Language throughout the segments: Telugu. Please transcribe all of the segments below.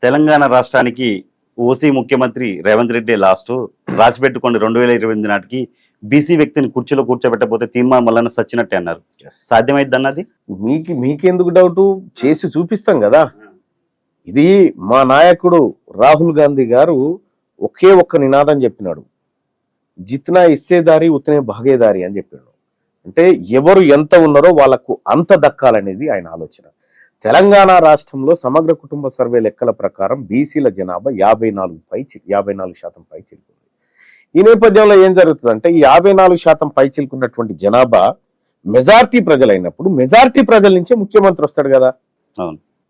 తెలంగాణ రాష్ట్రానికి ఓసీ ముఖ్యమంత్రి రేవంత్ రెడ్డి లాస్ట్ రాసి పెట్టుకోండి 2028 నాటికి బీసీ వ్యక్తిని కుర్చీలో కూర్చోబెట్టకపోతే తీర్మానం మల్లన్న సచ్చినట్టే అన్నారు. సాధ్యమైద్ది అన్నది మీకెందుకు డౌట్? చేసి చూపిస్తాం కదా. ఇది మా నాయకుడు రాహుల్ గాంధీ గారు ఒకే ఒక్క నినాదం చెప్పినాడు, జిత్నా ఇస్సేదారి ఉతనే భాగేదారి అని చెప్పాడు. అంటే ఎవరు ఎంత ఉన్నారో వాళ్ళకు అంత దక్కాలనేది ఆయన ఆలోచన. తెలంగాణ రాష్ట్రంలో సమగ్ర కుటుంబ సర్వే లెక్కల ప్రకారం బీసీల జనాభా 54% పై చిలుకుంది. ఈ నేపథ్యంలో ఏం జరుగుతుందంటే ఈ 54% పై చిలుకున్నటువంటి జనాభా మెజార్టీ ప్రజలైనప్పుడు మెజార్టీ ప్రజల నుంచే ముఖ్యమంత్రి వస్తాడు కదా.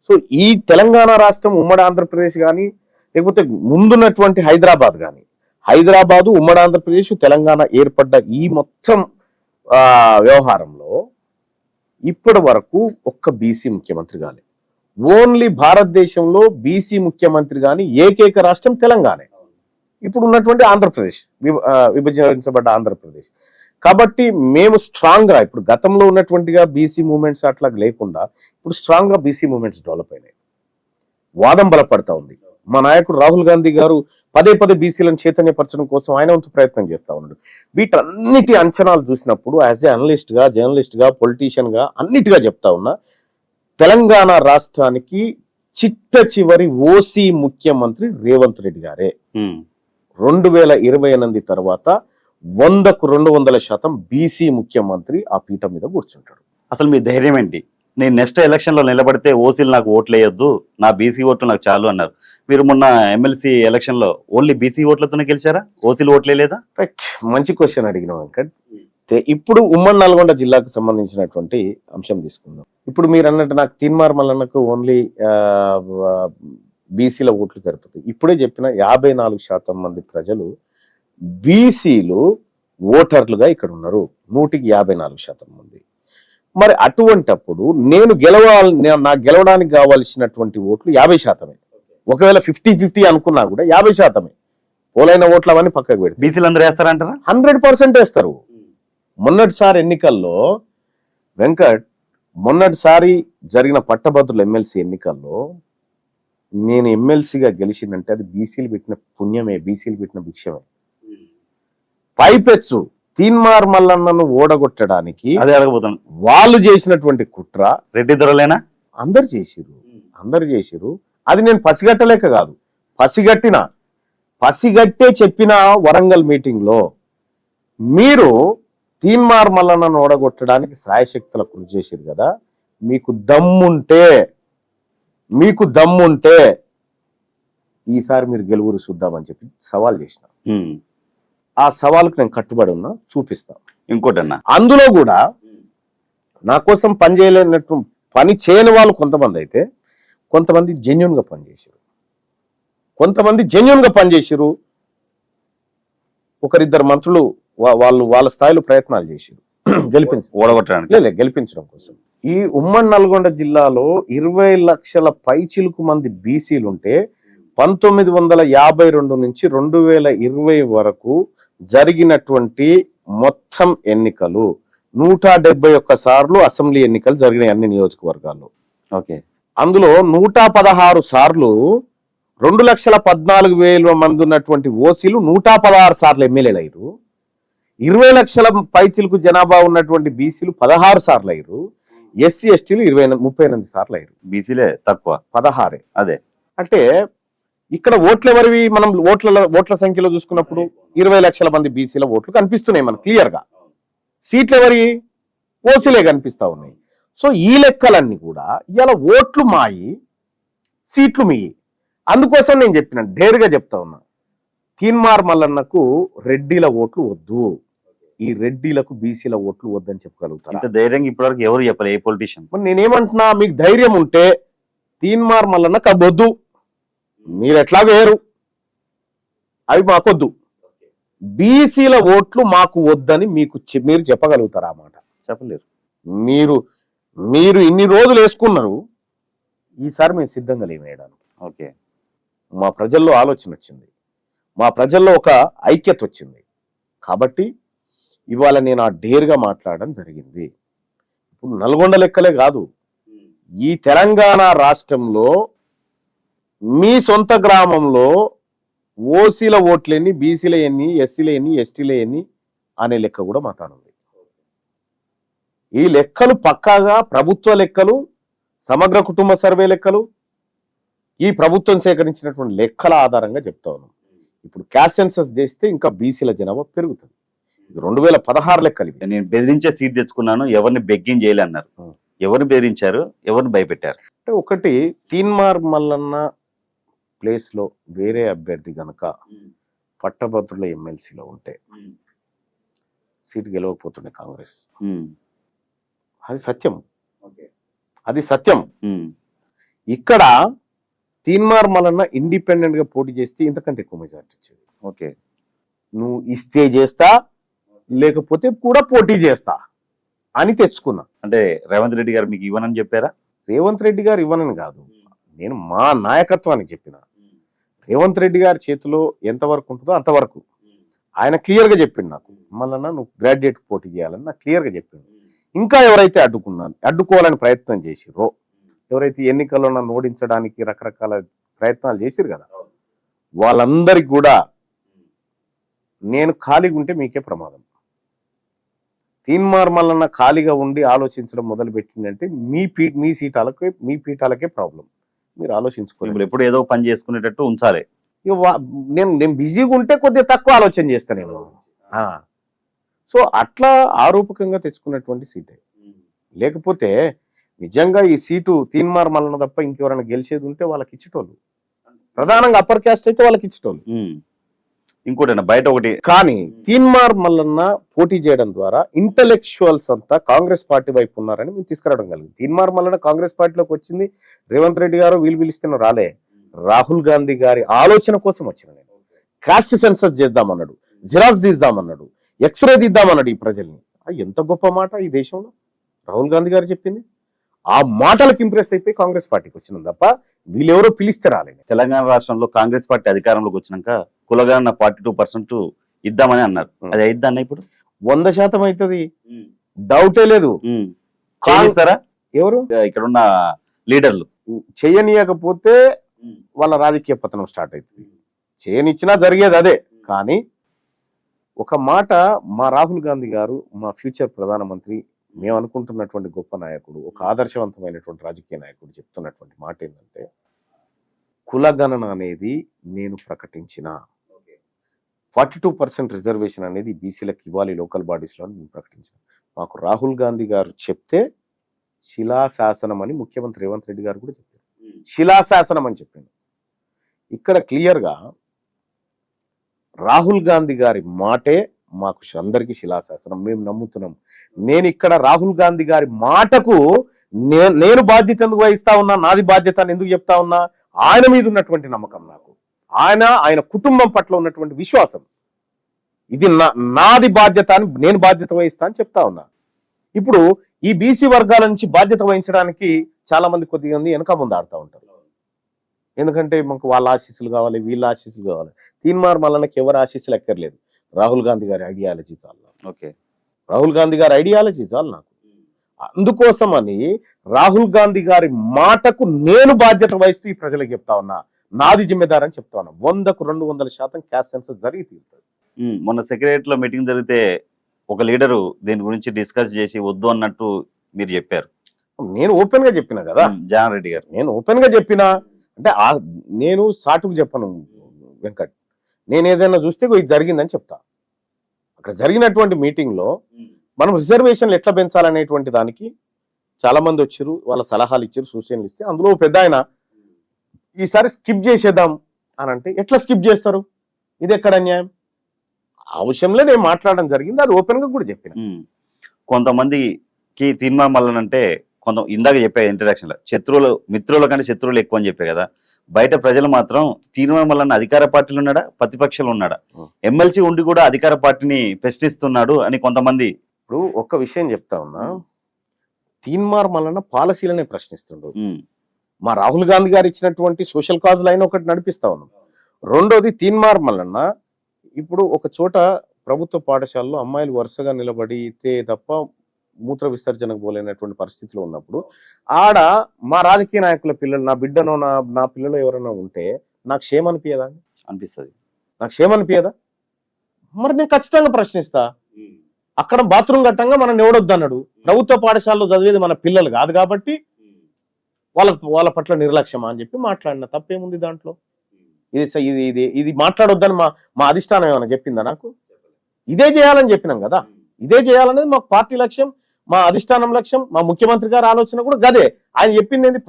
సో ఈ తెలంగాణ రాష్ట్రం ఉమ్మడి ఆంధ్రప్రదేశ్ కానీ లేకపోతే ముందున్నటువంటి హైదరాబాద్ కానీ, హైదరాబాదు ఉమ్మడి ఆంధ్రప్రదేశ్ తెలంగాణ ఏర్పడ్డ ఈ మొత్తం వ్యవహారంలో ఇప్పటి వరకు ఒక్క బీసీ ముఖ్యమంత్రి కాలే. ఓన్లీ భారతదేశంలో బీసీ ముఖ్యమంత్రి కానీ ఏకైక రాష్ట్రం తెలంగాణ, ఇప్పుడు ఉన్నటువంటి ఆంధ్రప్రదేశ్, విభజించబడ్డ ఆంధ్రప్రదేశ్. కాబట్టి మేము స్ట్రాంగ్ గా ఇప్పుడు గతంలో ఉన్నటువంటిగా బీసీ మూవ్మెంట్స్ అట్లా లేకుండా ఇప్పుడు స్ట్రాంగ్ గా బీసీ మూవ్మెంట్స్ డెవలప్ అయినాయి. వాదం బలపడతా ఉంది. మా నాయకుడు రాహుల్ గాంధీ గారు పదే బీసీలను చైతన్యపరచడం కోసం ఆయన వంతు ప్రయత్నం చేస్తా ఉన్నాడు. వీటన్నిటి అంచనాలు చూసినప్పుడు యాజ్ ఏ అనలిస్ట్ గా, జర్నలిస్ట్ గా, పొలిటీషియన్ గా అన్నిటిగా చెప్తా ఉన్నా, తెలంగాణ రాష్ట్రానికి చిట్ట చివరి ఓసీ ముఖ్యమంత్రి రేవంత్ రెడ్డి గారే. 2028 తర్వాత 100కు 200% బీసీ ముఖ్యమంత్రి ఆ పీఠం మీద కూర్చుంటాడు. అసలు మీ ధైర్యం ఏంటి? నేను నెక్స్ట్ ఎలక్షన్ లో నిలబడితే ఓసీలు నాకు ఓట్లు వేయొద్దు, నా బీసీ ఓట్లు నాకు చాలు అన్నారు. మీరు మొన్న ఎమ్మెల్సీ ఎలక్షన్ లో ఓన్లీ బీసీ ఓట్లతోనే గెలిచారా? ఓసీలు ఓట్లే లేదా? రైట్, మంచి క్వశ్చన్ అడిగిన వెంకట్. ఇప్పుడు ఉమ్మడి నల్గొండ జిల్లాకు సంబంధించినటువంటి అంశం తీసుకుందాం. ఇప్పుడు మీరు అన్నట్టు నాకు తీన్మార్ మల్లన్నకు ఓన్లీ బీసీల ఓట్లు జరుపుతాయి. ఇప్పుడే చెప్పిన 54% మంది ప్రజలు బీసీలు ఓటర్లుగా ఇక్కడ ఉన్నారు, 100కి 54% మంది. మరి అటువంటప్పుడు నేను నాకు గెలవడానికి కావాల్సినటువంటి ఓట్లు 50%. ఒకవేళ 50-50 అనుకున్నా కూడా 50%. పోలైన ఓట్లు అవన్నీ పక్కకు పెట్టి బీసీలు అందరూ వేస్తారంటారా? 100% వేస్తారు. మొన్నటిసారి ఎన్నికల్లో వెంకట్, మొన్నటిసారి జరిగిన పట్టభద్రుల ఎమ్మెల్సీ ఎన్నికల్లో నేను ఎమ్మెల్సీగా గెలిచిందంటే అది బీసీలు పెట్టిన పుణ్యమే, బీసీలు పెట్టిన భిక్షమే. పైపెచ్చు తీన్మార్ మల్లన్నను ఓడగొట్టడానికి అదే అడగబోతాను, వాళ్ళు చేసినటువంటి కుట్ర రెడ్డి దొరలేనా? అందరు చేసిరు. అది నేను పసిగట్టలేక కాదు, పసిగట్టే చెప్పిన వరంగల్ మీటింగ్ లో మీరు తీన్మార్ మల్లన్నను ఓడగొట్టడానికి సాయశక్తుల కృషి చేసిరు కదా. మీకు దమ్ముంటే ఈసారి మీరు గెలువురు చూద్దామని చెప్పి సవాల్ చేసిన. ఆ సవాలుకు నేను కట్టుబడి ఉన్నా, చూపిస్తా. ఇంకోటన్నా, అందులో కూడా నా కోసం పని చేయని వాళ్ళు కొంతమంది అయితే, కొంతమంది జెన్యున్ గా పనిచేసారు. ఒకరిద్దరు మంత్రులు వాళ్ళ స్థాయిలో ప్రయత్నాలు చేశారు గెలిపించడం కోసం. ఈ ఉమ్మడి నల్గొండ జిల్లాలో 20 లక్షల పైచిలుకు మంది బీసీలు ఉంటే 1952 నుంచి 2020 వరకు జరిగినటువంటి మొత్తం ఎన్నికలు 171 సార్లు అసెంబ్లీ ఎన్నికలు జరిగినాయి అన్ని నియోజకవర్గాల్లో. ఓకే, అందులో 116 సార్లు 2,14,000 మంది ఉన్నటువంటి ఓసీలు 116 సార్లు ఎమ్మెల్యేలు అయ్యారు. 20 లక్షల పైచిలుకు జనాభా ఉన్నటువంటి బీసీలు 16 సార్లు అయ్యారు. ఎస్సీ ఎస్టీలు 38 సార్లు అయ్యారు. బీసీలే తక్కువ, 16. అదే అంటే ఇక్కడ ఓట్లు ఎవరివి? మనం ఓట్ల సంఖ్యలో చూసుకున్నప్పుడు 20 లక్షల మంది బీసీల ఓట్లు కనిపిస్తున్నాయి మనకు క్లియర్ గా. సీట్లు ఎవరి? ఓసీలే కనిపిస్తా ఉన్నాయి. సో ఈ లెక్కలన్నీ కూడా ఇలా ఓట్లు మాయి, సీట్లు మీయి. అందుకోసం నేను చెప్పిన డేరుగా చెప్తా ఉన్నా, తీన్మార్ మల్లన్నకు రెడ్డిల ఓట్లు వద్దు, ఈ రెడ్డిలకు బీసీల ఓట్లు వద్దని చెప్పగలుగుతారు. ఇంత ధైర్యంగా ఇప్పటివరకు ఎవరు చెప్పలే ఏ పొలిటీషియన్. నేనేమంటున్నా, మీకు ధైర్యం ఉంటే తీన్మార్ మల్లన్నకు వద్దు, మీరు ఎట్లాగో వేరు, అవి మాకొద్దు, బీసీల ఓట్లు మాకు వద్దని మీరు చెప్పగలుగుతారా? ఆ మాట చెప్పలేరు. మీరు ఇన్ని రోజులు వేసుకున్నారు, ఈసారి మేము సిద్ధంగా లేవేయడానికి. ఓకే, మా ప్రజల్లో ఆలోచన వచ్చింది, మా ప్రజల్లో ఒక ఐక్యత వచ్చింది. కాబట్టి ఇవాళ నేను ఆ డేర్గా మాట్లాడడం జరిగింది. ఇప్పుడు నల్గొండ లెక్కలే కాదు, ఈ తెలంగాణ రాష్ట్రంలో మీ సొంత గ్రామంలో ఓసీల ఓట్లెన్ని, బీసీల ఎన్ని, ఎస్సీల ఎన్ని, ఎస్టీల ఎన్ని అనే లెక్క కూడా మా తానుంది. ఈ లెక్కలు పక్కాగా ప్రభుత్వ లెక్కలు, సమగ్ర కుటుంబ సర్వే లెక్కలు, ఈ ప్రభుత్వం సేకరించినటువంటి లెక్కల ఆధారంగా చెప్తా ఉన్నాం. ఇప్పుడు క్యాస్ట్ సెన్సస్ చేస్తే ఇంకా బీసీల జనాభా పెరుగుతుంది. 2016 లెక్కలు ఇవి. నేను బెదిరించే సీట్ తెచ్చుకున్నాను, ఎవరిని బెగ్గింగ్ చేయలే అన్నారు. ఎవరిని బెదిరించారు, ఎవరిని భయపెట్టారు? అంటే ఒకటి, తీన్మార్ మల్లన్న ప్లేస్ లో వేరే అభ్యర్థి గనక పట్టభద్రుల ఎమ్మెల్సీలో ఉంటే సీటు గెలవకపోతుండే కాంగ్రెస్. అది సత్యం, అది సత్యం. ఇక్కడ తీన్మార్ మల్లన్న ఇండిపెండెంట్ గా పోటీ చేస్తే ఇంతకంటే ఎక్కువ మెజార్టీ ఇచ్చేది. ఓకే, నువ్వు ఇస్తే చేస్తా, లేకపోతే కూడా పోటీ చేస్తా అని తెచ్చుకున్నా. అంటే రేవంత్ రెడ్డి గారు మీకు ఇవ్వనని చెప్పారా? రేవంత్ రెడ్డి గారు ఇవ్వనని కాదు, నేను మా నాయకత్వానికి చెప్పిన. రేవంత్ రెడ్డి గారి చేతిలో ఎంతవరకు ఉంటుందో అంతవరకు ఆయన క్లియర్ గా చెప్పిండు నాకు. మళ్ళా నువ్వు గ్రాడ్యుయేట్ పోటీ చేయాలని నాకు క్లియర్ గా చెప్పిండు. ఇంకా ఎవరైతే అడ్డుకోవాలని ప్రయత్నం చేసిర్రో, ఎవరైతే ఎన్నికల్లో నన్ను ఓడించడానికి రకరకాల ప్రయత్నాలు చేసిరు కదా, వాళ్ళందరికి కూడా నేను ఖాళీగా ఉంటే మీకే ప్రమాదం. తీన్మార్ మల్లన్న ఖాళీగా ఉండి ఆలోచించడం మొదలు పెట్టిందంటే మీ సీటాలకే, మీ పీఠాలకే ప్రాబ్లం. మీరు ఆలోచించుకోండి. ఎప్పుడు ఏదో పని చేసుకునేటట్టు ఉంచాలి. నేను బిజీగా ఉంటే కొద్దిగా తక్కువ ఆలోచన చేస్తానేమో. సో అట్లా ఆరోపకంగా తెచ్చుకున్నటువంటి సీటే. లేకపోతే నిజంగా ఈ సీటు తీన్మార్ మల్లన్న తప్ప ఇంకెవరైనా గెలిచేది ఉంటే వాళ్ళకి ఇచ్చేటోళ్ళు. ప్రధానంగా అప్పర్ క్యాస్ట్ అయితే వాళ్ళకి ఇచ్చేటోళ్ళు. ఇంకోటి బయట ఒకటి, కానీ తీన్మార్ మల్లన్న పోటీ చేయడం ద్వారా ఇంటలెక్చువల్స్ అంతా కాంగ్రెస్ పార్టీ వైపు ఉన్నారని మేము తీసుకురావడం కలిగింది. తీన్మార్ మల్లన్న కాంగ్రెస్ పార్టీలోకి వచ్చింది రేవంత్ రెడ్డి గారు వీలు పిలిస్తే రాలే, రాహుల్ గాంధీ గారి ఆలోచన కోసం వచ్చిన. నేను కాస్ట్ సెన్సస్ చేద్దామన్నాడు, జిరాక్స్ తీద్దామన్నాడు, ఎక్స్రే తీద్దామన్నాడు ఈ ప్రజల్ని. ఎంత గొప్ప మాట ఈ దేశంలో రాహుల్ గాంధీ గారు చెప్పింది. ఆ మాటలకు ఇంప్రెస్ అయిపోయి కాంగ్రెస్ పార్టీకి వచ్చినాం తప్ప వీళ్ళెవరో పిలిస్తే రాలేదు. తెలంగాణ రాష్ట్రంలో కాంగ్రెస్ పార్టీ అధికారంలోకి వచ్చినాక కులగణన 42% ఇద్దామని అన్నారు. అది అయిద్దా ఇప్పుడు? 100% అవుతుంది, డౌటే లేదు. చేస్తారా ఎవరు ఇక్కడ ఉన్న లీడర్లు? చేయనీయకపోతే వాళ్ళ రాజకీయ పతనం స్టార్ట్ అవుతుంది. చేయనిచ్చినా జరిగేది అదే. కానీ ఒక మాట, మా రాహుల్ గాంధీ గారు మా ఫ్యూచర్ ప్రధానమంత్రి, మేము అనుకుంటున్నటువంటి గొప్ప నాయకుడు, ఒక ఆదర్శవంతమైనటువంటి రాజకీయ నాయకుడు చెప్తున్నటువంటి మాట ఏంటంటే, కులగణన అనేది నేను ప్రకటించిన 42% రిజర్వేషన్ అనేది బీసీలకు ఇవ్వాలి లోకల్ బాడీస్లో అని నేను ప్రకటించిన. మాకు రాహుల్ గాంధీ గారు చెప్తే శిలాశాసనం అని ముఖ్యమంత్రి రేవంత్ రెడ్డి గారు కూడా చెప్పారు. శిలాశాసనం అని చెప్పింది. ఇక్కడ క్లియర్గా రాహుల్ గాంధీ గారి మాటే మాకు అందరికీ శిలాశాసనం, మేము నమ్ముతున్నాం. నేను ఇక్కడ రాహుల్ గాంధీ గారి మాటకు నేను బాధ్యత ఎందుకు వహిస్తా ఉన్నా, నాది బాధ్యత అని ఎందుకు చెప్తా ఉన్నా, ఆయన మీద ఉన్నటువంటి నమ్మకం నాకు, ఆయన కుటుంబం పట్ల ఉన్నటువంటి విశ్వాసం, ఇది నాది బాధ్యత అని నేను బాధ్యత వహిస్తా అని చెప్తా ఉన్నా. ఇప్పుడు ఈ బీసీ వర్గాల నుంచి బాధ్యత వహించడానికి చాలా మంది కొద్దిగా వెనక ముందు ఆడుతూ ఉంటారు. ఎందుకంటే మాకు వాళ్ళ ఆశీస్సులు కావాలి, వీళ్ళ ఆశీస్సులు కావాలి. తీన్మార్ మల్లన్నకి ఎవరు ఆశీస్సులు ఎక్కర్లేదు, రాహుల్ గాంధీ గారి ఐడియాలజీ చాలు. ఓకే, రాహుల్ గాంధీ గారి ఐడియాలజీ చాలు నాకు. అందుకోసమని రాహుల్ గాంధీ గారి మాటకు నేను బాధ్యత వహిస్తూ ఈ ప్రజలకు చెప్తా ఉన్నా, నాది జిమ్మెదారు అని చెప్తా ఉన్నా. 100కు 200% క్యాస్ట్ సెన్సస్ జరిగి తీరుతుంది. మొన్న సెక్రటరియట్ లో మీటింగ్ జరిగితే ఒక లీడరు దీని గురించి డిస్కస్ చేసి వద్దు అన్నట్టు మీరు చెప్పారు. నేను ఓపెన్ గా చెప్పిన కదా జగన్ రెడ్డి గారు, నేను ఓపెన్ గా చెప్పినా అంటే నేను సాటుకు చెప్పను వెంకట్. నేను ఏదైనా చూస్తే ఇది జరిగిందని చెప్తా. అక్కడ జరిగినటువంటి మీటింగ్ లో మనం రిజర్వేషన్లు ఎట్లా పెంచాలనేటువంటి దానికి చాలా మంది వచ్చారు, వాళ్ళ సలహాలు ఇచ్చారు, సూచనలు ఇస్తే అందులో పెద్ద ఆయన ఈసారి స్కిప్ చేసేద్దాం అని అంటే ఎట్లా స్కిప్ చేస్తారు, ఇది ఎక్కడ అన్యాయం? ఆ విషయంలో నేను మాట్లాడడం జరిగింది, అది ఓపెన్ గా కూడా చెప్పిన. కొంతమందికి తీన్మార్ మల్లన్న అంటే ఇందాక చెప్పే ఇంట్రడక్షన్ లో శత్రువులు, మిత్రుల కంటే శత్రువులు ఎక్కువ అని చెప్పే కదా. బయట ప్రజలు మాత్రం తీన్మార్ మల్లన్న అధికార పార్టీలో ఉన్నాడా, ప్రతిపక్షంలో ఉన్నాడా, ఎమ్మెల్సీ ఉండి కూడా అధికార పార్టీని ప్రశ్నిస్తున్నాడు అని కొంతమంది. ఇప్పుడు ఒక్క విషయం చెప్తా ఉన్నా, తీన్మార్ మల్లన్న పాలసీలనే ప్రశ్నిస్తుండు. మా రాహుల్ గాంధీ గారు ఇచ్చినటువంటి సోషల్ కాజ్ లైన్ ఒకటి నడిపిస్తా ఉన్నాం. రెండోది, తీన్మార్ మల్లన్న ఇప్పుడు ఒక చోట ప్రభుత్వ పాఠశాలలో అమ్మాయిలు వరుసగా నిలబడితే తప్ప మూత్ర విసర్జనకు పోలేనటువంటి పరిస్థితిలో ఉన్నప్పుడు ఆడ మా రాజకీయ నాయకుల పిల్లలు నా బిడ్డనో నా పిల్లలు ఎవరైనా ఉంటే నాకు క్షేమ అనిపించదా? అనిపిస్తుంది. నాకు క్షేమ అనిపించదా? మరి నేను ఖచ్చితంగా ప్రశ్నిస్తా. అక్కడ బాత్రూమ్ కట్టంగా మనం ఎవడొద్దు అన్నాడు. ప్రభుత్వ పాఠశాలలో చదివేది మన పిల్లలు కాదు కాబట్టి వాళ్ళ పట్ల నిర్లక్ష్యమా అని చెప్పి మాట్లాడిన తప్పేముంది దాంట్లో? ఇది మాట్లాడొద్దని మా అధిష్టానం ఏమైనా చెప్పిందా నాకు? ఇదే చేయాలని చెప్పినాం కదా. ఇదే చేయాలనేది మా పార్టీ లక్ష్యం, మా అధిష్టానం లక్ష్యం, మా ముఖ్యమంత్రి గారి ఆలోచన కూడా గదే. ఆయన చెప్పింది ఏంటి?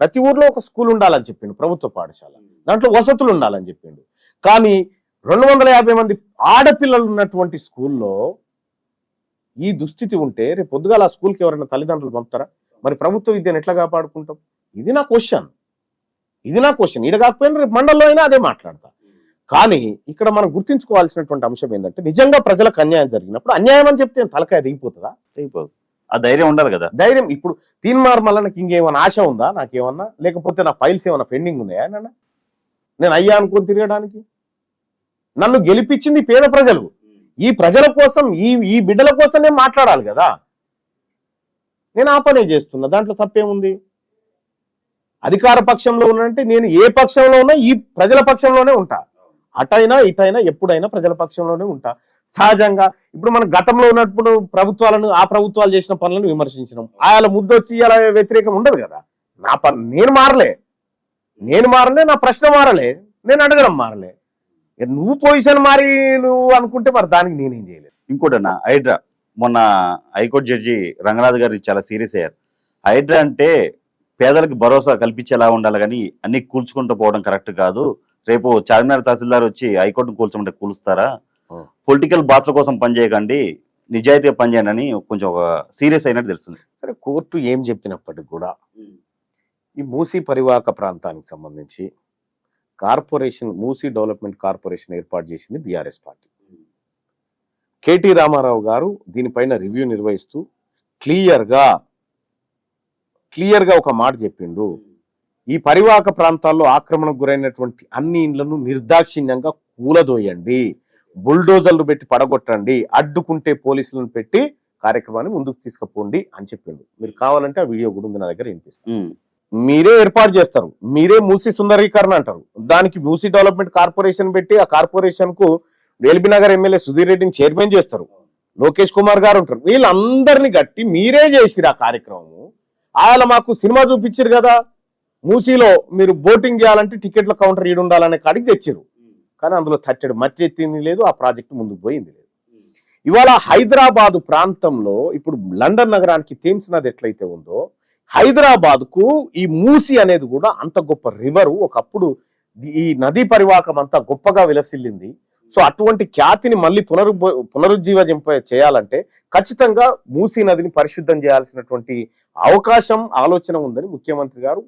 ప్రతి ఊర్లో ఒక స్కూల్ ఉండాలని చెప్పిండు, ప్రభుత్వ పాఠశాల, దాంట్లో వసతులు ఉండాలని చెప్పిండు. కానీ 250 మంది ఆడపిల్లలు ఉన్నటువంటి స్కూల్లో ఈ దుస్థితి ఉంటే రేపు పొద్దుగాల ఆ స్కూల్కి ఎవరైనా తల్లిదండ్రులు పంపుతారా? మరి ప్రభుత్వ విద్యను ఎట్లా కాపాడుకుంటాం? ఇది నా క్వశ్చన్. ఈడ కాకపోయినా రేపు మండలంలో అయినా అదే మాట్లాడతా. కానీ ఇక్కడ మనం గుర్తించుకోవాల్సినటువంటి అంశం ఏంటంటే, నిజంగా ప్రజలకు అన్యాయం జరిగినప్పుడు అన్యాయం అని చెప్తే తలకాయ దిగిపోతుందా? అయిపోదు. ఆ ధైర్యం ఉండాలి కదా. ధైర్యం ఇప్పుడు తీన్మార్ మళ్ళీ నాకు ఇంకేమైనా ఆశ ఉందా నాకేమన్నా? లేకపోతే నా ఫైల్స్ ఏమైనా పెండింగ్ ఉన్నాయా? నేను అయ్యా అనుకుని తిరగడానికి? నన్ను గెలిపించింది పేద ప్రజలు. ఈ ప్రజల కోసం, ఈ బిడ్డల కోసం నేను మాట్లాడాలి కదా. నేను ఆ పనే చేస్తున్నా. దాంట్లో తప్పేముంది? అధికార పక్షంలో ఉన్నంటే నేను ఏ పక్షంలో ఉన్నా ఈ ప్రజల పక్షంలోనే ఉంటా. అటైనా ఇటైనా ఎప్పుడైనా ప్రజల పక్షంలోనే ఉంటా. సహజంగా ఇప్పుడు మనం గతంలో ఉన్నప్పుడు ఆ ప్రభుత్వాలు చేసిన పనులను విమర్శించినాం. ఆయన ముద్దొచ్చి ఇలా వ్యతిరేకం ఉండదు కదా. నేను మారలే, నా ప్రశ్న మారలే, నేను అడగడం మారలే. నువ్వు పొజిషన్ మారి నువ్వు అనుకుంటే మరి దానికి నేనేం చేయలేదు. ఇంకోటన్నా, హైడ్రా మొన్న హైకోర్టు జడ్జి రంగనాథ్ గారు చాలా సీరియస్ అయ్యారు. హైడ్రా అంటే పేదలకు భరోసా కల్పించేలా ఉండాలి, కానీ అన్ని కూల్చుకుంటూ పోవడం కరెక్ట్ కాదు. రేపు చార్మినార్ తహసీల్దార్ వచ్చి హైకోర్టును కూల్చమంటే కూలుస్తారా? పొలిటికల్ బాస్ల కోసం పనిచేయకండి, నిజాయితీగా పనిచేయండి అని కొంచెం ఒక సీరియస్ అయినట్టు తెలుస్తుంది. సరే, కోర్టు ఏం చెప్పినప్పటికీ కూడా ఈ మూసీ పరివాహక ప్రాంతానికి సంబంధించి మూసీ డెవలప్మెంట్ కార్పొరేషన్ ఏర్పాటు చేసింది బీఆర్ఎస్ పార్టీ. కేటీ రామారావు గారు దీనిపైన రివ్యూ నిర్వహిస్తూ క్లియర్గా ఒక మాట చెప్పిండు. ఈ పరివాహక ప్రాంతాల్లో ఆక్రమణకు గురైనటువంటి అన్ని ఇండ్లను నిర్దాక్షిణ్యంగా కూలదోయండి, బుల్డోజర్లు పెట్టి పడగొట్టండి, అడ్డుకుంటే పోలీసులను పెట్టి కార్యక్రమాన్ని ముందుకు తీసుకుపోండి అని చెప్పిండు. మీరు కావాలంటే ఆ వీడియో కూడా ఉంది నా దగ్గర, వినిపిస్తాను. మీరే ఏర్పాటు చేస్తారు, మీరే మూసీ సుందరీకరణ అంటారు, దానికి మూసీ డెవలప్మెంట్ కార్పొరేషన్ పెట్టి ఆ కార్పొరేషన్ కు ఎల్బీ నగర్ ఎమ్మెల్యే సుధీర్ రెడ్డిని చైర్మన్ చేస్తారు, లోకేష్ కుమార్ గారు ఉంటారు. వీళ్ళందరినీ గట్టి మీరే చేసిరు ఆ కార్యక్రమం. ఆయన మాకు సినిమా చూపించారు కదా, మూసీలో మీరు బోటింగ్ చేయాలంటే టికెట్ల కౌంటర్ ఈడు ఉండాలనే కాడికి తెచ్చారు. కానీ అందులో తట్టెడు మట్టి ఎత్తింది లేదు, ఆ ప్రాజెక్టు ముందుకు పోయింది లేదు. ఇవాళ హైదరాబాదు ప్రాంతంలో ఇప్పుడు లండన్ నగరానికి థేమ్స్ నది ఎట్లయితే ఉందో, హైదరాబాద్ కు ఈ మూసీ అనేది కూడా అంత గొప్ప రివరు. ఒకప్పుడు ఈ నదీ పరివాహకం అంతా గొప్పగా విలసిల్లింది. సో అటువంటి ఖ్యాతిని మళ్ళీ పునరుజ్జీవింప చేయాలంటే ఖచ్చితంగా మూసీ నదిని పరిశుద్ధం చేయాల్సినటువంటి అవకాశం, ఆలోచన ఉందని ముఖ్యమంత్రి గారు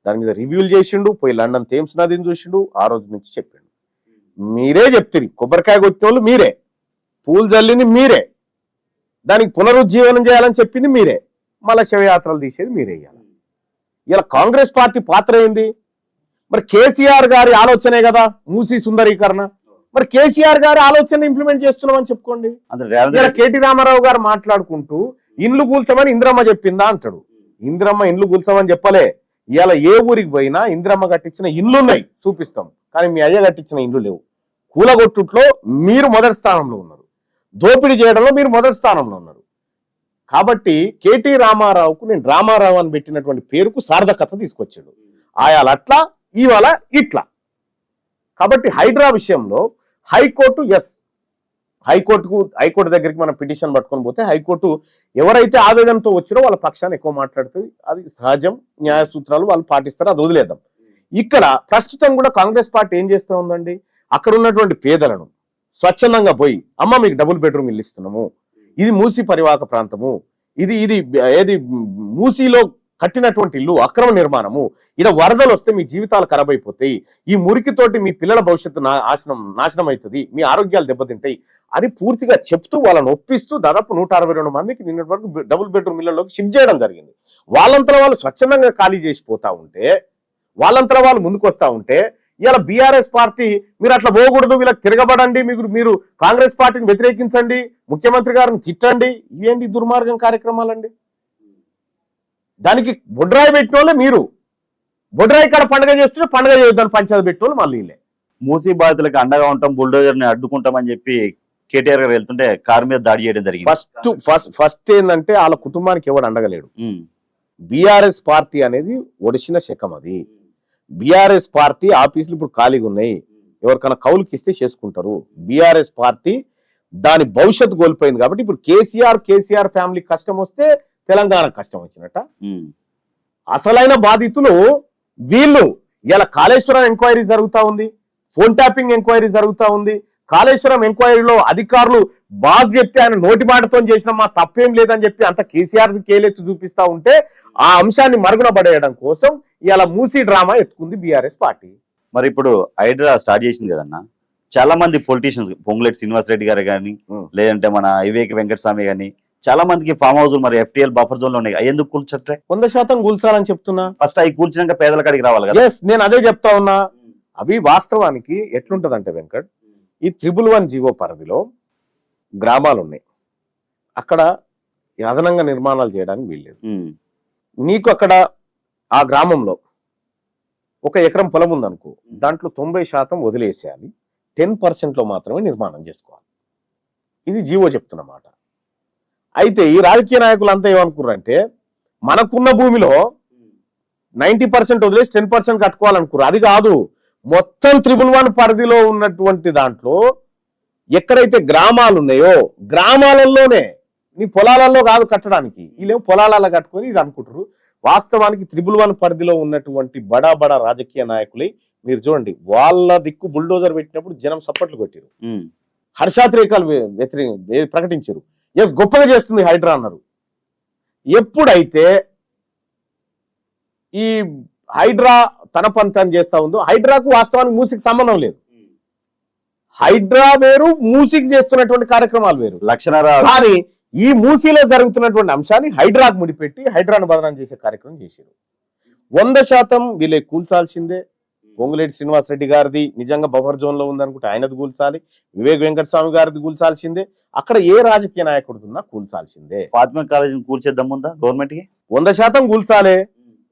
దాని మీద రివ్యూలు చేసిండు. పోయి లండన్ థేమ్స్ నదిని చూసిండు, ఆ రోజు నుంచి చెప్పిండు. మీరే చెప్తారు, కొబ్బరికాయ కొట్టిన వాళ్ళు మీరే, పూలు జల్లింది మీరే, దానికి పునరుజ్జీవనం చేయాలని చెప్పింది మీరే, మళ్ళా శవయాత్రలు తీసేది మీరే. ఇలా కాంగ్రెస్ పార్టీ పాత్ర ఏంది? మరి కేసీఆర్ గారి ఆలోచనే కదా మూసీ సుందరీకరణ. మరి కేసీఆర్ గారి ఆలోచన ఇంప్లిమెంట్ చేస్తున్నామని చెప్పుకోండి. కేటీ రామారావు గారు మాట్లాడుకుంటూ ఇండ్లు కూల్చమని ఇంద్రమ్మ చెప్పిందా అంటాడు. ఇంద్రమ్మ ఇండ్లు కూల్చమని చెప్పలే. ఇవాళ ఏ ఊరికి పోయినా ఇంద్రమ్మ కట్టించిన ఇండ్లు ఉన్నాయి, చూపిస్తాం. కానీ మీ అయ్య కట్టించిన ఇండ్లు లేవు. కూలగొట్టుట్లో మీరు మొదటి స్థానంలో ఉన్నారు, దోపిడీ చేయడంలో మీరు మొదటి స్థానంలో ఉన్నారు. కాబట్టి కేటీ రామారావుకు నేను రామారావు అని పెట్టినటువంటి పేరుకు సార్థకత తీసుకొచ్చాడు. ఆయాల అట్లా, ఇవాళ ఇట్లా. కాబట్టి హైడ్రా విషయంలో హైకోర్టు హైకోర్టు దగ్గరికి మనం పిటిషన్ పట్టుకొని పోతే హైకోర్టు ఎవరైతే ఆవేదనతో వచ్చారో వాళ్ళ పక్షాన్ని ఎక్కువ మాట్లాడుతుంది. అది సహజం, న్యాయ సూత్రాలు వాళ్ళు పాటిస్తారు, అది వదిలేద్దాం. ఇక్కడ ప్రస్తుతం కూడా కాంగ్రెస్ పార్టీ ఏం చేస్తూ ఉందండి, అక్కడ ఉన్నటువంటి పేదలను స్వచ్ఛందంగా పోయి, అమ్మ మీకు డబుల్ బెడ్రూమ్ ఇల్లు ఇస్తున్నాము, ఇది మూసీ పరివాహక ప్రాంతము, ఏది మూసీలో కట్టినటువంటి ఇల్లు అక్రమ నిర్మాణము, ఇక్కడ వరదలు వస్తే మీ జీవితాలు ఖరాబ్ అయిపోతాయి, ఈ మురికితోటి మీ పిల్లల భవిష్యత్తు నాశనం అవుతుంది, మీ ఆరోగ్యాలు దెబ్బతింటాయి అని పూర్తిగా చెప్తూ వాళ్ళని ఒప్పిస్తూ దాదాపు 162 మందికి నిన్నటి వరకు డబుల్ బెడ్రూమ్ ఇళ్లలోకి షిఫ్ట్ చేయడం జరిగింది. వాళ్ళంతా వాళ్ళు స్వచ్ఛందంగా ఖాళీ చేసిపోతా ఉంటే, వాళ్ళంతా వాళ్ళు ముందుకు వస్తూ ఉంటే ఇలా బీఆర్ఎస్ పార్టీ మీరు అట్లా పోకూడదు, వీళ్ళకి తిరగబడండి, మీరు కాంగ్రెస్ పార్టీని వ్యతిరేకించండి, ముఖ్యమంత్రి గారిని తిట్టండి, ఇవేంటి దుర్మార్గం కార్యక్రమాలండి? దానికి బొడ్రాయి పెట్టిన వాళ్ళే మీరు. బొడ్రాయి కాడ పండుగ చేస్తుంటే పండుగ చేయొద్దని పంచాయతీ పెట్టిన వాళ్ళు మళ్ళీ మూసీ బాధితులకు అండగా ఉంటాం, బుల్డోజర్ ని అడ్డుకుంటామని చెప్పి కేటీఆర్ గారు వెళ్తుంటే కారు మీద దాడి చేయడం జరిగింది. ఫస్ట్ ఏంటంటే వాళ్ళ కుటుంబానికి ఎవడు అండగలేడు. బీఆర్ఎస్ పార్టీ అనేది ఒడిసిన శకం. అది బీఆర్ఎస్ పార్టీ ఆఫీసులు ఇప్పుడు ఖాళీగా ఉన్నాయి, ఎవరికైనా కౌలుకి ఇస్తే చేసుకుంటారు. బీఆర్ఎస్ పార్టీ దాని భవిష్యత్తు కోల్పోయింది కాబట్టి ఇప్పుడు కేసీఆర్ ఫ్యామిలీ కష్టం వస్తే తెలంగాణ కష్టం వచ్చినట్ట. అసలైన బాధితులు వీళ్ళు. ఇలా కాళేశ్వరం ఎంక్వైరీ జరుగుతా ఉంది, ఫోన్ ట్యాపింగ్ ఎంక్వైరీ జరుగుతా ఉంది. కాళేశ్వరం ఎంక్వైరీలో అధికారులు బాస్ చెప్తే ఆయన నోటి మాటతో చేసిన మా తప్పేం లేదని చెప్పి అంత కేసీఆర్ కేలెత్తి చూపిస్తా ఉంటే ఆ అంశాన్ని మరుగున పడేయడం కోసం ఇలా మూసీ డ్రామా ఎత్తుకుంది బీఆర్ఎస్ పార్టీ. మరి ఇప్పుడు హైడ్రా స్టార్ట్ చేసింది కదన్నా, చాలా మంది పొలిటీషియన్స్, పొంగులేటి శ్రీనివాస్ రెడ్డి గారు కానీ, లేదంటే మన వివేక్ వెంకటస్వామి గాని, చాలా మందికి ఫామ్ హౌస్ మరి FTL బఫర్ జోన్ లో ఉన్నాయి. అవి ఎందుకు కూల్చట్టే? 100% కూల్చాలని చెప్తున్నా. ఫస్ట్ అవి కూల్చినాక పేదల కాడికి రావాలి కదా. నేను అదే చెప్తా ఉన్నా. అవి వాస్తవానికి ఎట్లుంటదంటే వెంకట్, ఈ 111 జీవో పరిధిలో గ్రామాలు ఉన్నాయి, అక్కడ అదనంగా నిర్మాణాలు చేయడానికి వీల్లేదు. నీకు అక్కడ ఆ గ్రామంలో 1 ఎకరం పొలం ఉందనుకో, దాంట్లో 90% వదిలేసేయాలి, 10% లో మాత్రమే నిర్మాణం చేసుకోవాలి. ఇది జీవో చెప్తున్న మాట. అయితే ఈ రాజకీయ నాయకులు అంతా ఏమనుకున్నారంటే మనకున్న భూమిలో 90% వదిలేసి 10% కట్టుకోవాలనుకున్నారు. అది కాదు, మొత్తం 111 పరిధిలో ఉన్నటువంటి దాంట్లో ఎక్కడైతే గ్రామాలు ఉన్నాయో గ్రామాలలోనే, నీ పొలాలలో కాదు కట్టడానికి, వీళ్ళేమో పొలాలలో కట్టుకొని ఇది అనుకుంటారు. వాస్తవానికి 111 పరిధిలో ఉన్నటువంటి బడా రాజకీయ నాయకులే మీరు చూడండి, వాళ్ళ దిక్కు బుల్డోజర్ పెట్టినప్పుడు జనం సప్పట్లు కొట్టారు, హర్షాతిరేకాలు ప్రకటించారు. ఎస్, గొప్పగా చేస్తుంది హైడ్రా అన్నారు. ఎప్పుడైతే ఈ హైడ్రా తన పంతం చేస్తా ఉందో, హైడ్రాకు వాస్తవానికి మూసీకి సంబంధం లేదు. హైడ్రా వేరు, మూసీకి చేస్తున్నటువంటి కార్యక్రమాలు వేరు. కానీ ఈ మూసీలో జరుగుతున్నటువంటి అంశాన్ని హైడ్రాకు ముడిపెట్టి హైడ్రాను బదనాం చేసే కార్యక్రమం చేశారు. 100% వీళ్ళే కూల్చాల్సిందే. పొంగులేటి శ్రీనివాస్ రెడ్డి గారిది నిజంగా బఫర్ జోన్ లో ఉందనుకుంటే ఆయనది కూల్చాలి, వివేక్ వెంకటస్వామి గారిది కూల్చాల్సిందే, అక్కడ ఏ రాజకీయ నాయకుడు ఉన్నా కూల్చాల్సిందే. ఫాతిమా కాలేజీని కూల్చేద్దాం ఉందా గవర్నమెంట్ కి? 100%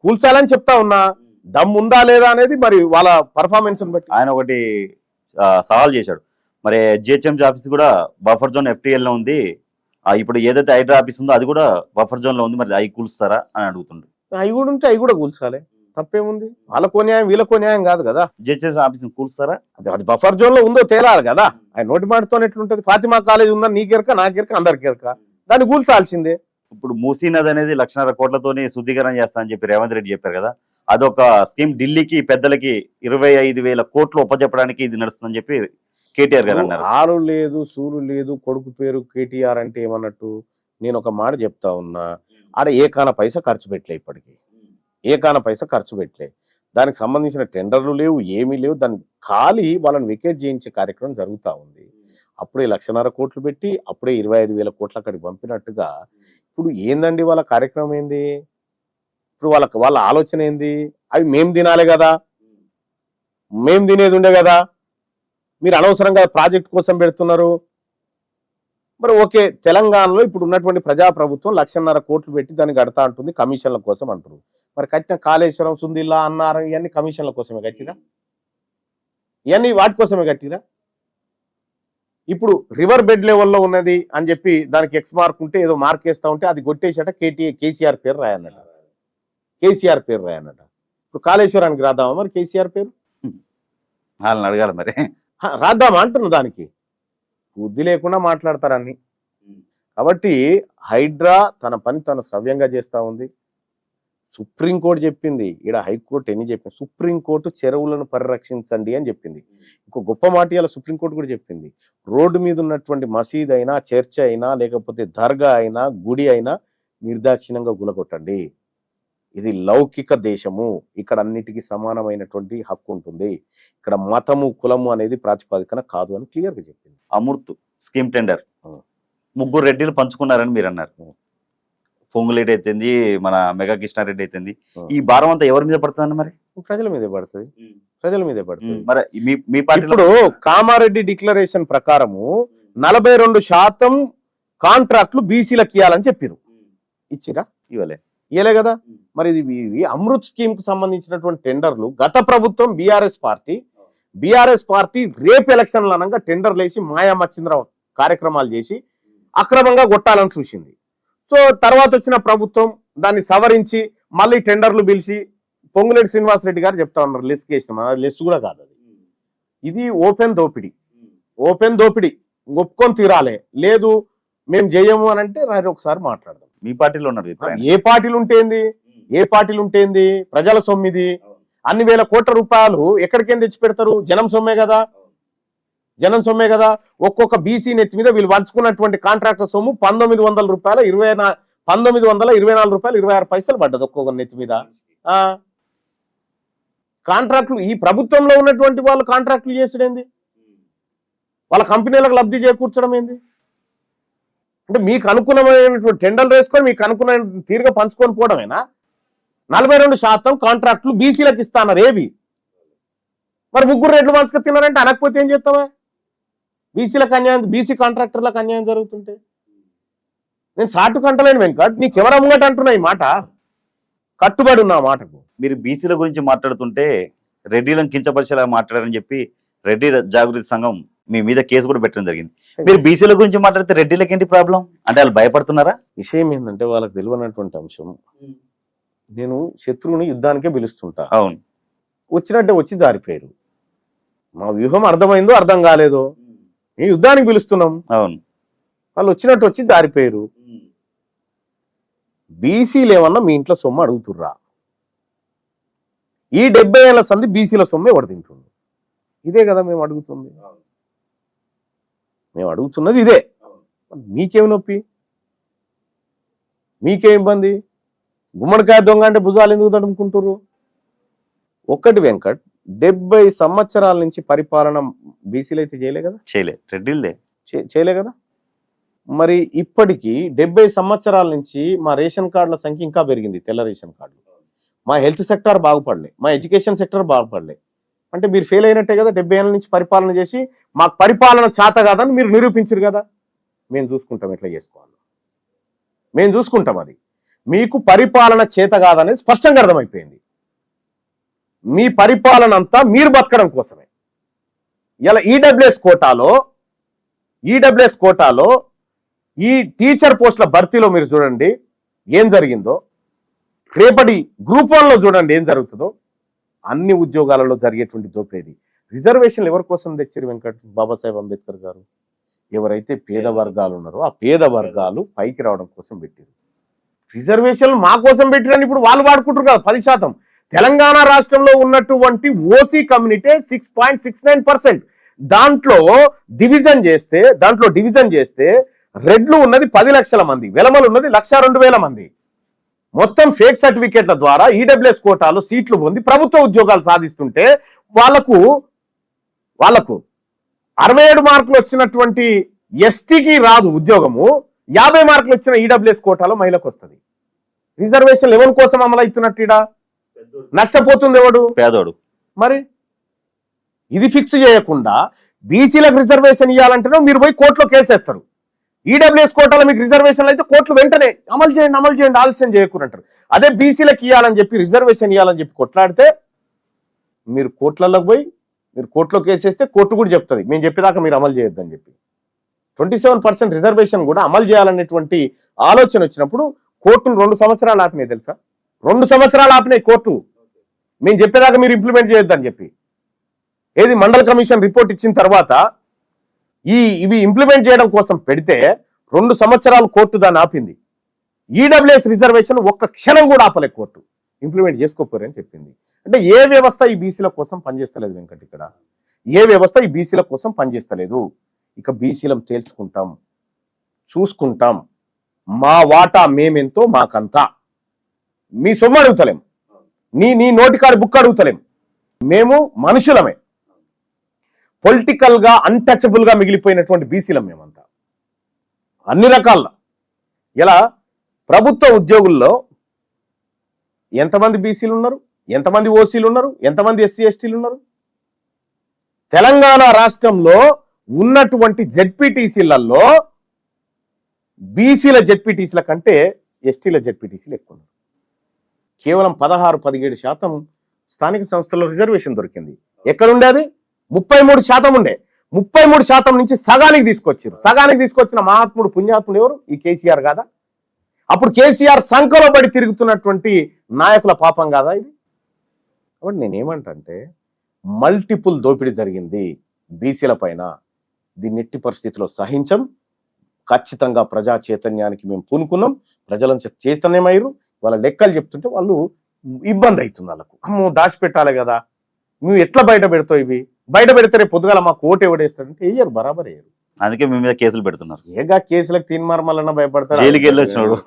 కూల్చాలని చెప్తా ఉన్నా. దమ్ముందా లేదా అనేది మరి వాళ్ళ పర్ఫార్మెన్స్ బట్టి. ఆయన ఒకటి సవాల్ చేశాడు, మరి GHMC ఆఫీస్ కూడా బఫర్ జోన్ FTL లో ఉంది, ఇప్పుడు ఏదైతే హైడ్రా ఆఫీస్ ఉందో అది కూడా బఫర్ జోన్ లో ఉంది, మరి అవి కూల్స్తారా అని అడుగుతుండ్రు. అవి కూడా ఉంటే అవి కూడా కూల్చాలి, తప్పేముంది? వాళ్ళకో న్యాయం వీళ్ళకో న్యాయం కాదు కదా. GHMC ఆఫీస్ కూల్స్తారా? అది బఫర్ జోన్ లో ఉందో తేలాలి కదా. ఆయన నోటి మాటతో ఎట్లుంటది? ఫాతిమా కాలేజ్ ఉందని నీకెరక, నాకెరక, అందరికెరక, దాన్ని కూల్చాల్సిందే. ఇప్పుడు మూసీ నది అనేది 1,50,000 కోట్లతోని శుద్ధీకరణ చేస్తా అని చెప్పి రేవంత్ రెడ్డి చెప్పారు కదా, అదొక స్కీమ్. ఢిల్లీకి పెద్దలకి 25,000 కోట్లు ఒప్పచెప్పడానికి ఇది నడుస్తుందని చెప్పి కేటీఆర్ గారు అన్నారు. ఆరు లేదు, సూలు లేదు, కొడుకు పేరు కేటీఆర్ అంటే ఏమన్నట్టు? నేను ఒక మాట చెప్తా ఉన్నా, ఆడ ఏకాన పైసా ఖర్చు పెట్టలే, ఇప్పటికీ ఏకాన పైసా ఖర్చు పెట్టలే. దానికి సంబంధించిన టెండర్లు లేవు, ఏమీ లేవు. దాన్ని ఖాళీ వాళ్ళని వికెట్ చేయించే కార్యక్రమం జరుగుతూ ఉంది. అప్పుడే 1,50,000 కోట్లు పెట్టి అప్పుడే 25,000 కోట్లు అక్కడికి పంపినట్టుగా. ఇప్పుడు ఏందండి వాళ్ళ కార్యక్రమం ఏంది? ఇప్పుడు వాళ్ళ ఆలోచన ఏంది? అవి మేం తినాలి కదా, మేం తినేది ఉండే కదా, మీరు అనవసరంగా ప్రాజెక్ట్ కోసం పెడుతున్నారు. మరి ఓకే, తెలంగాణలో ఇప్పుడు ఉన్నటువంటి ప్రజాప్రభుత్వం 1,50,000 కోట్లు పెట్టి దాన్ని కడతా అంటుంది, కమిషన్ల కోసం అంటారు. మరి కట్టిన కాళేశ్వరం, సుందిల్లా, అన్నారు, ఇవన్నీ కమిషన్ల కోసమే కట్టిరా? ఇవన్నీ వాటి కోసమే కట్టిరా? ఇప్పుడు రివర్ బెడ్ లెవెల్లో ఉన్నది అని చెప్పి దానికి X మార్క్ ఉంటే ఏదో మార్క్ వేస్తా ఉంటే అది కొట్టేసాట కేసీఆర్ పేరు రాయన్నట. కేసీఆర్ పేరు రాయన్నట. ఇప్పుడు కాళేశ్వరానికి రాద్దామా మరి కేసీఆర్ పేరు? వాళ్ళని అడగాలి మరి, రాద్దామా అంటున్నా. దానికి బుద్ధి లేకుండా మాట్లాడతారని. కాబట్టి హైడ్రా తన పని తను శ్రవ్యంగా చేస్తా ఉంది. సుప్రీంకోర్టు చెప్పింది, ఇక్కడ హైకోర్టు ఎన్ని చెప్పింది. సుప్రీంకోర్టు చెరువులను పరిరక్షించండి అని చెప్పింది. ఇంకో గొప్ప మాట ఇలా సుప్రీంకోర్టు కూడా చెప్పింది, రోడ్డు మీద ఉన్నటువంటి మసీద్ అయినా, చర్చ్ అయినా, లేకపోతే దర్గా అయినా, గుడి అయినా నిర్దాక్షిణ్యంగా గులగొట్టండి. ఇది లౌకిక దేశము, ఇక్కడ అన్నిటికీ సమానమైనటువంటి హక్కు ఉంటుంది, ఇక్కడ మతము కులము అనేది ప్రాతిపదికన కాదు అని క్లియర్గా చెప్పింది. అమృత్ స్కీమ్ టెండర్ 3 రెడ్డిలు పంచుకున్నారని మీరు అన్నారు. పొంగులేటి అయితేంది, మన మెగా కృష్ణారెడ్డి అయితేంది, ఈ భారం అంతా ఎవరి మీద పడుతుంది? మరి ప్రజల మీదే పడుతుంది. ప్రజల మీదే పడుతుంది. మరి మీ పార్టీలో ఇప్పుడు కామారెడ్డి డిక్లరేషన్ ప్రకారము 42% కాంట్రాక్ట్లు బీసీలకు ఇవ్వాలని చెప్పారు. ఇచ్చిరా? ఇవ్వలే. ఇవ్వలే కదా. మరి ఇది అమృత్ స్కీమ్ కు సంబంధించినటువంటి టెండర్లు గత ప్రభుత్వం బీఆర్ఎస్ పార్టీ రేపు ఎలక్షన్లు అనగా టెండర్లు వేసి మాయా మచ్చింద్ర కార్యక్రమాలు చేసి అక్రమంగా కొట్టాలని చూసింది. సో తర్వాత వచ్చిన ప్రభుత్వం దాన్ని సవరించి మళ్ళీ టెండర్లు పిలిచి పొంగులేటి శ్రీనివాసరెడ్డి గారు చెప్తా ఉన్నారు లెస్ కేసు. లెస్ కూడా కాదు అది, ఇది ఓపెన్ దోపిడీ. ఒప్పుకొని తీరాలే, లేదు మేము చేయము అని అంటే ఒకసారి మాట్లాడదాం. మీ పార్టీలో ఉన్నారు ఏ పార్టీలు ఉంటేంది ప్రజల సొమ్మిది. అన్ని వేల కోట్ల రూపాయలు ఎక్కడికేం తెచ్చి పెడతారు? జనం సొమ్మే కదా. ఒక్కొక్క బీసీ నెత్తి మీద వీళ్ళు పంచుకున్నటువంటి కాంట్రాక్టర్ సొమ్ము 1900 రూపాయలు 1924 రూపాయలు 26 పైసలు పడ్డది ఒక్కొక్క నెత్తి మీద. కాంట్రాక్టులు ఈ ప్రభుత్వంలో ఉన్నటువంటి వాళ్ళు కాంట్రాక్టులు చేసేది వాళ్ళ కంపెనీలకు లబ్ధి చేకూర్చడం ఏంది? అంటే మీకు అనుకూలమైనటువంటి టెండర్లు వేసుకొని మీకు అనుకున్న తీరుగా పంచుకొని పోవడమేనా? 42% కాంట్రాక్టులు బీసీలకు ఇస్తాన్నారు. ఏవి మరి 3 రెడ్లు పంచుకు తిన్నారంటే అనకపోతే ఏం చేస్తావా? బీసీ కాంట్రాక్టర్లకు అన్యాయం జరుగుతుంటే నేను సాటు కంటలేను వెంకట్, నీకెవరు అమ్మగట అంటున్నా ఈ మాట, కట్టుబడి ఉన్న మాటకు. మీరు బీసీల గురించి మాట్లాడుతుంటే రెడ్డిలను కించపరిచేలా మాట్లాడారని చెప్పి రెడ్డి జాగృతి సంఘం మీ మీద కేసు కూడా పెట్టడం జరిగింది. మీరు బీసీల గురించి మాట్లాడితే రెడ్డిలకి ఏంటి ప్రాబ్లం? అంటే వాళ్ళు భయపడుతున్నారా? విషయం ఏంటంటే వాళ్ళకి తెలియనటువంటి అంశం, నేను శత్రువుని యుద్ధానికే పిలుస్తుంటా. అవును, వచ్చినట్టే వచ్చి జారిపోయారు. మా వ్యూహం అర్థమైందో అర్థం కాలేదో మేము యుద్ధానికి పిలుస్తున్నాం. అవును, వాళ్ళు వచ్చినట్టు వచ్చి జారిపోయారు. బీసీలు ఏమన్నా మీ ఇంట్లో సొమ్ము అడుగుతుర్రా? ఈ 70 ఏళ్ల సంది బీసీల సొమ్ము ఎవడు తింటుంది? ఇదే కదా మేము అడుగుతున్నది ఇదే. మీకేమి నొప్పి? మీకేం ఇబ్బంది? గుమ్మడికాయ దొంగ అంటే భుజాలు ఎందుకు తడుముకుంటారు? ఒక్కటి వెంకట్, 70 సంవత్సరాల నుంచి పరిపాలన బీసీలు అయితే చేయలే కదా, రెడ్డిలదే చేయలే కదా. మరి ఇప్పటికీ 70 సంవత్సరాల నుంచి మా రేషన్ కార్డుల సంఖ్య ఇంకా పెరిగింది, తెల్ల రేషన్ కార్డులు. మా హెల్త్ సెక్టర్ బాగుపడలే, మా ఎడ్యుకేషన్ సెక్టర్ బాగుపడలే. అంటే మీరు ఫెయిల్ అయినట్టే కదా. 70 ఏళ్ళ నుంచి పరిపాలన చేసి మాకు పరిపాలన చేత కాదని మీరు నిరూపించారు కదా. మేము చూసుకుంటాం ఎట్లా చేసుకోవాలి, మేము చూసుకుంటాం. అది మీకు పరిపాలన చేత కాదనేది స్పష్టంగా అర్థమైపోయింది. మీ పరిపాలన అంతా మీరు బతకడం కోసమే. ఇలా ఈడబ్ల్యూఎస్ కోటాలో ఈ టీచర్ పోస్టుల భర్తీలో మీరు చూడండి ఏం జరిగిందో, రేపటి గ్రూప్ 1లో చూడండి ఏం జరుగుతుందో. అన్ని ఉద్యోగాలలో జరిగేటువంటి దోపిడీ. రిజర్వేషన్లు ఎవరి కోసం తెచ్చారు వెంకట్? బాబాసాహెబ్ అంబేద్కర్ గారు ఎవరైతే పేద వర్గాలు ఉన్నారో ఆ పేద వర్గాలు పైకి రావడం కోసం పెట్టారు. రిజర్వేషన్లు మా కోసం పెట్టిరని ఇప్పుడు వాళ్ళు వాడుకుంటారు కదా 10%. తెలంగాణ రాష్ట్రంలో ఉన్నటువంటి ఓసీ కమ్యూనిటీ 6.69%. దాంట్లో డివిజన్ చేస్తే రెడ్లు ఉన్నది 10 లక్షల మంది, వెలమలు ఉన్నది 1,02,000 మంది. మొత్తం ఫేక్ సర్టిఫికేట్ల ద్వారా ఈడబ్ల్యూఎస్ కోటాలో సీట్లు పొంది ప్రభుత్వ ఉద్యోగాలు సాధిస్తుంటే వాళ్లకు 67 మార్కులు వచ్చినటువంటి ఎస్టీకి రాదు ఉద్యోగము, 50 మార్కులు వచ్చిన ఈడబ్ల్యూఎస్ కోటాలో మహిళకు వస్తుంది. రిజర్వేషన్ ఎవరి కోసం అమలు అవుతున్నట్టు? నష్టపోతుంది ఎవడు? పేదోడు. మరి ఇది ఫిక్స్ చేయకుండా బీసీలకు రిజర్వేషన్ ఇవ్వాలంటేనే మీరు పోయి కోర్టులో కేసేస్తారు. ఈడబ్ల్యూఎస్ కోటాలో మీకు రిజర్వేషన్లు అయితే కోర్టులు వెంటనే అమలు చేయండి ఆలస్యం చేయకూరంటారు. అదే బీసీలకు ఇవ్వాలని చెప్పి రిజర్వేషన్ ఇవ్వాలని చెప్పి కొట్లాడితే మీరు కోర్టులకు పోయి మీరు కోర్టులో కేసేస్తే కోర్టు కూడా చెప్తుంది మేము చెప్పేదాకా మీరు అమలు చేయొద్దని చెప్పి. 27% రిజర్వేషన్ కూడా అమలు చేయాలనేటువంటి ఆలోచన వచ్చినప్పుడు కోర్టులు 2 సంవత్సరాలు ఆపినాయి తెలుసా? 2 సంవత్సరాలు ఆపినాయి కోర్టు, మేము చెప్పేదాకా మీరు ఇంప్లిమెంట్ చేయొద్దని చెప్పి. ఏది మండల కమిషన్ రిపోర్ట్ ఇచ్చిన తర్వాత ఇవి ఇంప్లిమెంట్ చేయడం కోసం పెడితే 2 సంవత్సరాలు కోర్టు దాన్ని ఆపింది. ఈడబ్ల్యూఎస్ రిజర్వేషన్ ఒక్క క్షణం కూడా ఆపలే కోర్టు, ఇంప్లిమెంట్ చేసుకోపోరని చెప్పింది. అంటే ఏ వ్యవస్థ ఈ బీసీల కోసం పనిచేస్తలేదు వెంకట్. ఇక్కడ ఏ వ్యవస్థ ఈ బీసీల కోసం పనిచేస్తలేదు. ఇక బీసీలం తేల్చుకుంటాం, చూసుకుంటాం, మా వాటా మేమెంతో మాకంతా. మీ సొమ్ము అడుగుతలేం, నీ నోటికాడి బుక్ అడుగుతలేం. మేము మనుషులమే, పొలిటికల్ గా అన్టచబుల్ గా మిగిలిపోయినటువంటి బీసీలం మేమంతా అన్ని రకాల. ఇలా ప్రభుత్వ ఉద్యోగుల్లో ఎంతమంది బీసీలు ఉన్నారు, ఎంతమంది ఓసీలు ఉన్నారు, ఎంతమంది ఎస్సీ ఎస్టీలు ఉన్నారు? తెలంగాణ రాష్ట్రంలో ఉన్నటువంటి జెడ్పీటీసీలలో బీసీల జెడ్పీటీసీల కంటే ఎస్టీల జెడ్పీటీసీలు ఎక్కువ ఉన్నారు. కేవలం 16-17% స్థానిక సంస్థల్లో రిజర్వేషన్ దొరికింది. ఎక్కడుండే అది 33% ఉండే. 33% నుంచి సగానికి తీసుకొచ్చారు. సగానికి తీసుకొచ్చిన మహాత్ముడు పుణ్యాత్ముడు ఎవరు? ఈ కేసీఆర్ కాదా? అప్పుడు కేసీఆర్ సంఖలో పడి తిరుగుతున్నటువంటి నాయకుల పాపం కాదా ఇది? కాబట్టి నేనేమంటే మల్టిపుల్ దోపిడీ జరిగింది బీసీల పైన. దీన్ని ఎట్టి పరిస్థితిలో సహించం. ఖచ్చితంగా ప్రజా చైతన్యానికి మేము పూనుకున్నాం. ప్రజలను చైతన్యమయ్యారు. వాళ్ళ లెక్కలు చెప్తుంటే వాళ్ళు ఇబ్బంది అవుతుంది. వాళ్ళకు అమ్మో దాచిపెట్టాలి కదా, నువ్వు ఎట్లా బయట పెడతావు? ఇవి బయట పెడితే రేపు పొద్దుగాల మాకు ఓటు ఎవడేస్తాడంటే వేయరు, బరాబర్ వేయరు. అందుకే మీ మీద కేసులు పెడుతున్నారు. ఏగా కేసులకు తీన్మార్మలన్నా భయపడతారు. జైలుకి వెళ్ళి వచ్చినాడు.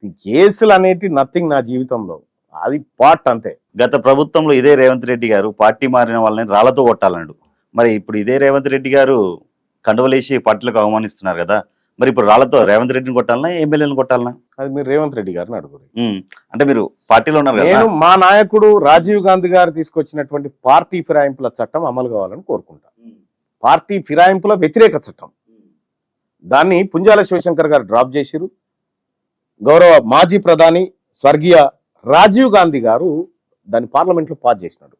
ఈ కేసులు అనేటి నథింగ్ నా జీవితంలో, అది పార్ట్ అంతే. గత ప్రభుత్వంలో ఇదే రేవంత్ రెడ్డి గారు పార్టీ మారిన వాళ్ళని రాళ్లతో కొట్టాలన్నాడు. మరి ఇప్పుడు ఇదే రేవంత్ రెడ్డి గారు కండువలేసి పార్టీలకు అవమానిస్తున్నారు కదా, మరి ఇప్పుడు రాళ్లతో రేవంత్ రెడ్డిని కొట్టాలనా, ఎమ్మెల్యేని కొట్టాలనా? అది మీరు రేవంత్ రెడ్డి గారిని అడుగురు. అంటే మీరు పార్టీలో ఉన్నారు కదా. నేను మా నాయకుడు రాజీవ్ గాంధీ గారు తీసుకొచ్చినటువంటి పార్టీ ఫిరాయింపుల చట్టం అమలు కావాలని కోరుకుంటా. పార్టీ ఫిరాయింపుల వ్యతిరేక చట్టం, దాన్ని పుంజాల శివశంకర్ గారు డ్రాప్ చేసిరు. గౌరవ మాజీ ప్రధాని స్వర్గీయ రాజీవ్ గాంధీ గారు దాన్ని పార్లమెంట్లో పాస్ చేసినాడు.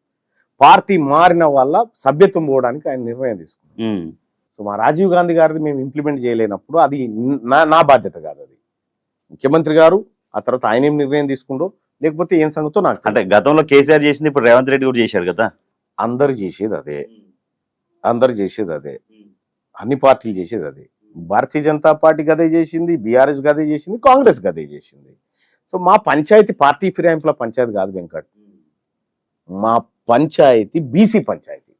పార్టీ మారిన వల్ల సభ్యత్వం పోవడానికి ఆయన నిర్ణయం తీసుకున్నాడు. సో మా రాజీవ్ గాంధీ గారిది మేము ఇంప్లిమెంట్ చేయలేనప్పుడు అది నా బాధ్యత కాదు. అది ముఖ్యమంత్రి గారు, ఆ తర్వాత ఆయన ఏం నిర్ణయం తీసుకుండో లేకపోతే ఏం సంగతో నాకు. అంటే గతంలో కేసీఆర్ చేసింది ఇప్పుడు రేవంత్ రెడ్డి కూడా చేశాడు కదా. అందరు చేసేది అదే, అందరు చేసేది అదే, అన్ని పార్టీలు చేసేది అదే. భారతీయ జనతా పార్టీ గదే చేసింది, బీఆర్ఎస్ గదే చేసింది, కాంగ్రెస్ గదే చేసింది. సో మా పంచాయతీ పార్టీ ఫిరాయింపుల పంచాయతీ కాదు వెంకట్, మా పంచాయతీ బీసీ పంచాయతీ.